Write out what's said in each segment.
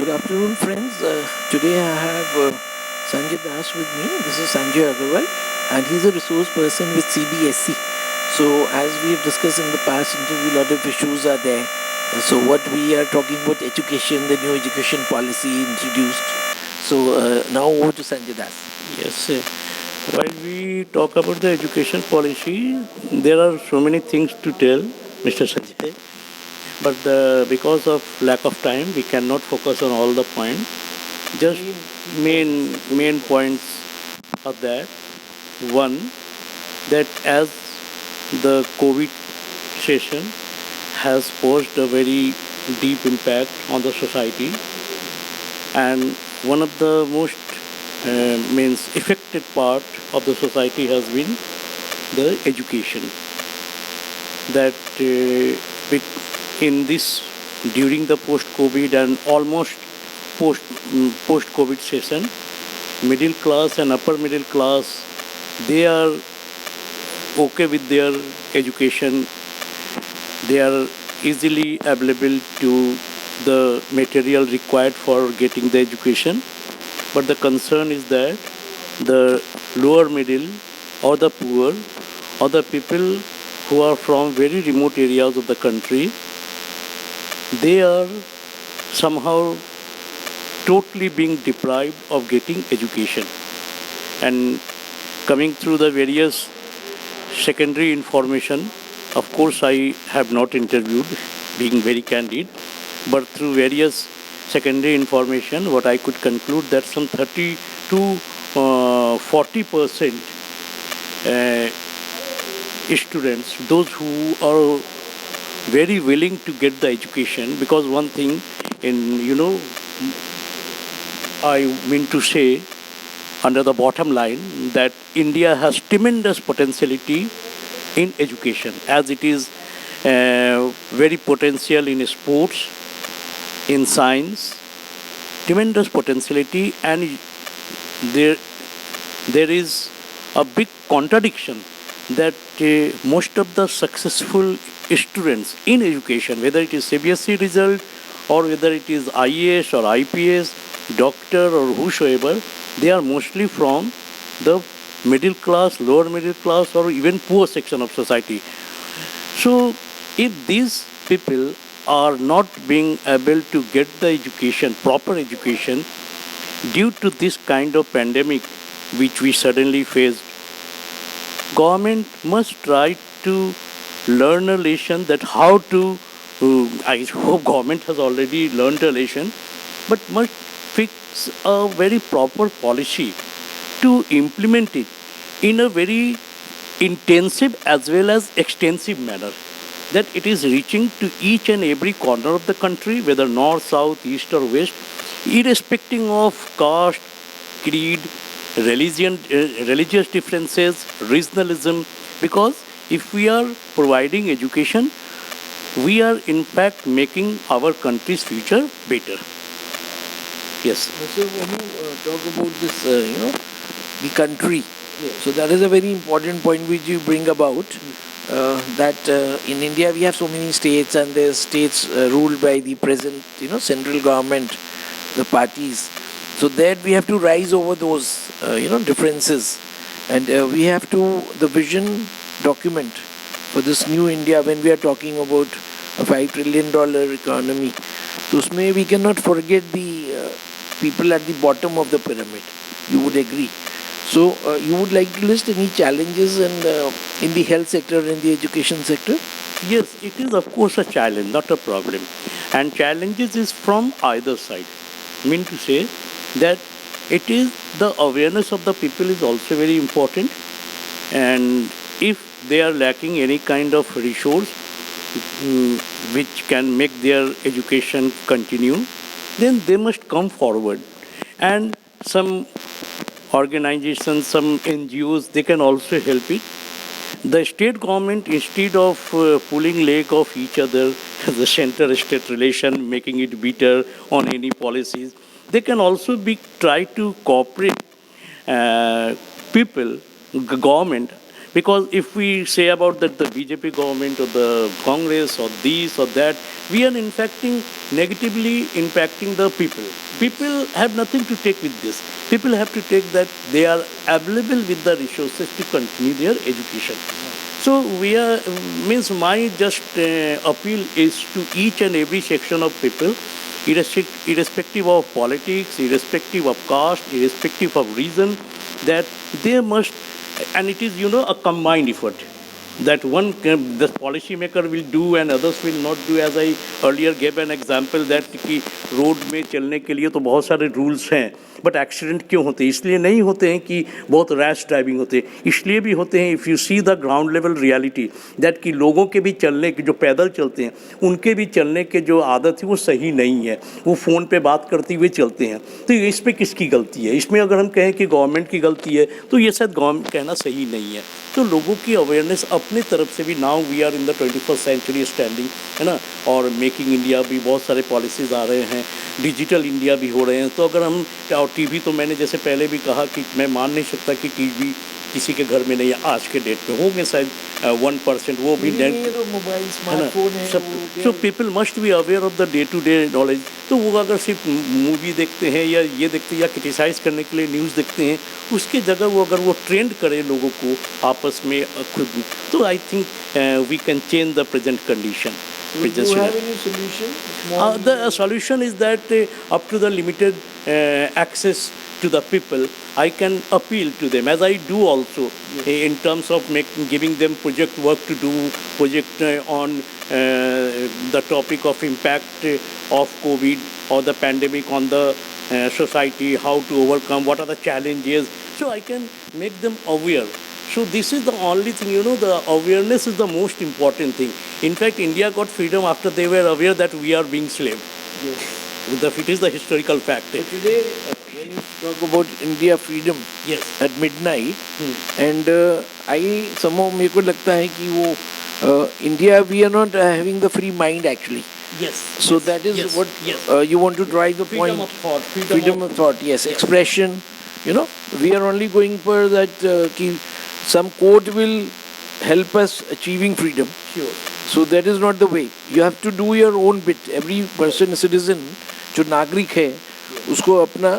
Good afternoon, friends. Today I have Sanjay with me. This is Sanjay Agrawal, and he's a resource person with CBSE. So, as we have discussed in the past interview, a lot of issues are there. So, what we are talking about education, the new education policy introduced. So, now over to Sanjay Das. Yes, sir. While we talk about the education policy, there are so many things to tell, Mr. Sanjay. But because of lack of time, we cannot focus on all the points. Just main points are that one, that as the COVID session has posed a very deep impact on the society, and one of the most means affected part of the society has been the education. That in this during the post-COVID and almost post-COVID session, middle class and upper middle class, they are okay with their education. They are easily available to the material required for getting the education. But the concern is that the lower middle or the poor or the people who are from very remote areas of the country, they are somehow totally being deprived of getting education. And coming through the various secondary information, of course I have not interviewed, being very candid, but through various secondary information, what I could conclude that some 30 to 40% students, those who are very willing to get the education, because one thing I mean to say under the bottom line that India has tremendous potentiality in education, as it is very potential in sports, in science, tremendous potentiality, and there is a big contradiction that most of the successful students in education, whether it is CBSE result or whether it is IAS or IPS, doctor or whosoever, they are mostly from the middle class, lower middle class, or even poor section of society. So if these people are not being able to get the education, proper education, due to this kind of pandemic which we suddenly faced, government must try to learn a lesson that how to, I hope government has already learned a lesson, but must fix a very proper policy to implement it in a very intensive as well as extensive manner, that it is reaching to each and every corner of the country, whether north, south, east or west, irrespective of caste, creed, religion, religious differences, regionalism, because if we are providing education, we are in fact making our country's future better. Yes. So, when you talk about this, the country, so that is a very important point which you bring about. That in India we have so many states, and the states ruled by the present, central government, the parties. So that we have to rise over those, differences, and we have to the vision document for this new India when we are talking about a $5 trillion economy. So, usme we cannot forget the people at the bottom of the pyramid. You would agree. So, you would like to list any challenges in the health sector, in the education sector? Yes, it is of course a challenge, not a problem. And challenges is from either side. I mean to say that it is the awareness of the people is also very important. And if they are lacking any kind of resource which can make their education continue, then they must come forward. And some organizations, some NGOs, they can also help it. The state government, instead of pulling leg of each other, the center-state relation, making it better on any policies, they can also try to cooperate people, government, Because if we say about that the BJP government or the Congress or this or that, we are in fact negatively impacting the people. People have nothing to take with this. People have to take that they are available with the resources to continue their education. So we are, means my just appeal is to each and every section of people, irrespective of politics, irrespective of caste, irrespective of reason, that they must, and it is, you know, a combined effort. That one, the policy maker will do and others will not do. As I earlier gave an example that कि road में चलने के लिए तो बहुत सारे rules हैं, but accident क्यों होते हैं? इसलिए नहीं होते हैं कि बहुत रैश ड्राइविंग होते हैं, इसलिए भी होते हैं if you see the ground level reality that कि लोगों के भी चलने के, जो पैदल चलते हैं उनके भी चलने के जो आदत है वो सही नहीं है, वो फ़ोन पे बात करते हुए चलते हैं. तो इस पर किसकी गलती है? इसमें अगर हम कहें कि गवर्नमेंट की गलती है तो ये शायद गवर्नमेंट कहना सही नहीं है. तो लोगों की अवेयरनेस अपनी तरफ से भी, now we are in the 21st century standing, है ना, और मेकिंग इंडिया भी बहुत सारे पॉलिसीज़ आ रहे हैं, डिजिटल इंडिया भी हो रहे हैं. तो अगर हम, और टीवी तो मैंने जैसे पहले भी कहा कि मैं मान नहीं सकता कि टीवी किसी के घर में नहीं है. आज के डेट में होंगे शायद 1%, वो भी मोबाइल स्मार्टफोन है सब. So people must be aware of the day to day knowledge. तो वो अगर सिर्फ मूवी देखते हैं या ये देखते हैं या क्रिटिसाइज़ करने के लिए न्यूज़ देखते हैं, उसकी जगह वो अगर वो ट्रेंड करे लोगों को आपस में खुद, तो I think we can change the present condition. Do you have any solution? The solution is that up to the limited access to the people, I can appeal to them, as I do also, in terms of giving them project work to do, project on the topic of impact of COVID or the pandemic on the society, how to overcome, what are the challenges. So I can make them aware. So this is the only thing, you know, the awareness is the most important thing. In fact, India got freedom after they were aware that we are being slave. Yes. It is the historical fact. So today, when you talk about India freedom, Yes. at midnight, and I somehow मेरे को लगता है कि वो India, we are not having the free mind actually. Yes. So that is Yes. what Yes. You want to drive the Freedom point. of thought. Freedom of thought, yes. Expression, you know, we are only going for that कि some quote will help us achieving freedom. Sure. So that is not the way. You have to do your own bit. Every person, citizen, जो नागरिक है, उसको अपना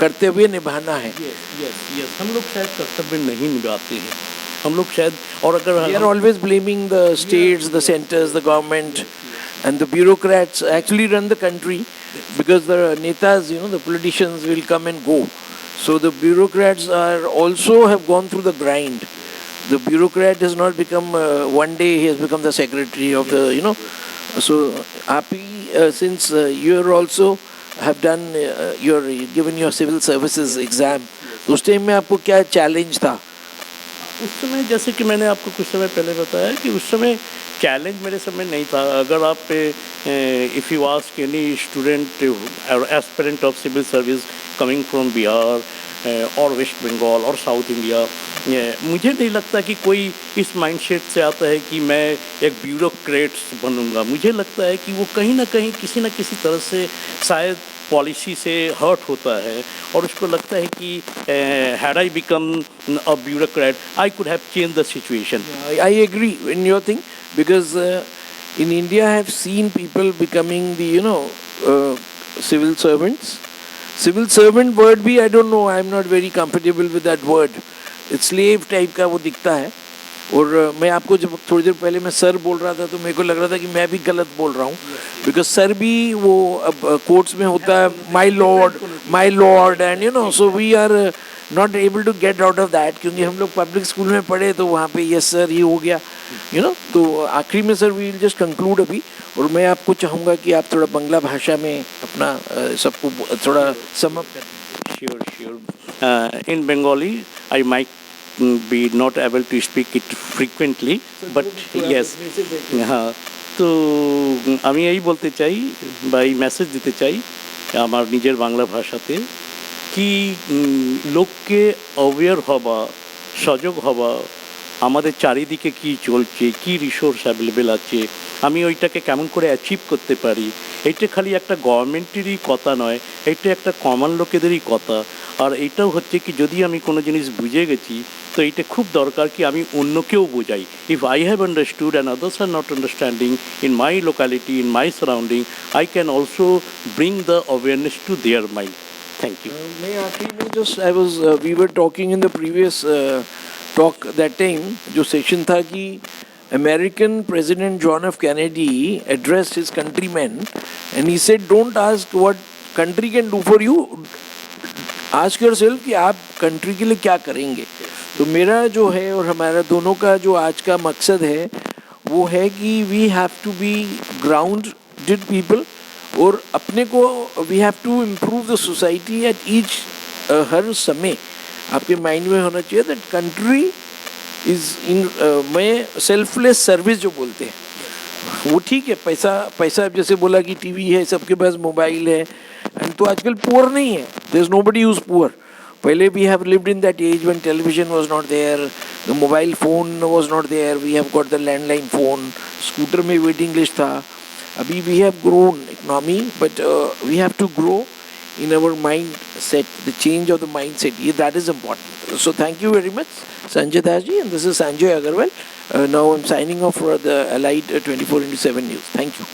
कर्तव्य निभाना है. Yes. हम लोग शायद कर्तव्य नहीं निभाते हैं. हम लोग शायद, और अगर We are always blaming the states, the centers, the government, and the bureaucrats actually run the country, because the netas, you know, the politicians will come and go. So the bureaucrats are also have gone through the grind. The bureaucrat has not become one day he has become the secretary of the, you know. So happy since you are also have done given your civil services exam. उस time में आपको क्या challenge था? उस समय जैसे कि मैंने आपको कुछ समय पहले बताया कि उस समय चैलेंज मेरे समय नहीं था. अगर आप if you ask any student और aspirant of civil service coming from Bihar और वेस्ट बंगाल और साउथ इंडिया, मुझे नहीं लगता कि कोई इस माइंडसेट से आता है कि मैं एक ब्यूरोक्रेट बनूंगा. मुझे लगता है कि वो कहीं ना कहीं किसी न किसी तरह से शायद पॉलिसी से हर्ट होता है और उसको लगता है कि had I become a bureaucrat I could have change the situation. I agree in your thing, because in India I have seen people becoming the, you know, civil servants. Civil servant word भी I don't know, I am not very comfortable with that word. It's slave type का वो दिखता है. और मैं आपको जब थोड़ी देर पहले मैं सर बोल रहा था तो मेरे को लग रहा था कि मैं भी गलत बोल रहा हूँ, बिकॉज सर भी वो अब कोर्ट्स में होता है my lord and you know. So we are not able to get out of that, क्योंकि हम लोग पब्लिक स्कूल में पढ़े तो वहाँ पे यस सर ये हो गया, यू नो. तो आखिरी में sir we will just conclude अभी, और मैं आपको चाहूँगा कि आप थोड़ा बंगला भाषा में अपना सबको थोड़ा समअप करें. Sure. In Bengali, I might be not able to speak it frequently, but yes. हाँ, তো আমি এই বলতে চাই বা এই মেসেজ দিতে চাই আমার নিজের বাংলা ভাষাতে কি লোককে অ্যাওয়্যার হওয়া, সজাগ হওয়া, আমাদের চারিদিকে কি চলছে, কি রিসোর্স অ্যাভেলেবেল আছে, আমি ওইটাকে কেমন করে অ্যাচিভ করতে পারি, এইটা খালি একটা গভর্নমেন্টেরই কথা নয়, এইটা একটা কমন লোকেদেরই কথা. আর এইটাও হচ্ছে কি যদি আমি কোনো জিনিস বুঝে গেছি তো এটা খুব দরকার কি আমি অন্যকেও বোঝাই। If I have understood and others are not understanding in my locality, in my surrounding, I can also bring the awareness to their mind. Thank you. We were talking in the previous talk that time, जो session था कि American President John F. Kennedy addressed his countrymen and he said, don't ask what country can do for you, ask yourself कि आप country के लिए क्या करेंगे। तो मेरा जो है और हमारा दोनों का जो आज का मकसद है वो है कि we have to be grounded people और अपने को we have to improve the society at each हर समय आपके माइंड में होना चाहिए that country is in में सेल्फलेस सर्विस जो बोलते हैं वो ठीक है। पैसा जैसे बोला कि टीवी है, सबके पास मोबाइल है, एंड तो आजकल पुअर नहीं है, there is nobody who's poor. पहले we have lived in that age when television was not there, the mobile phone was not there, we have got the landline phone, scooter में waiting list था। अभी we have grown economy but we have to grow in our mindset, the change of the mindset, that is important. So thank you very much, Sanjay Daji, and this is Sanjay Agrawal. Now I'm signing off for the Allied 24/7 News. Thank you.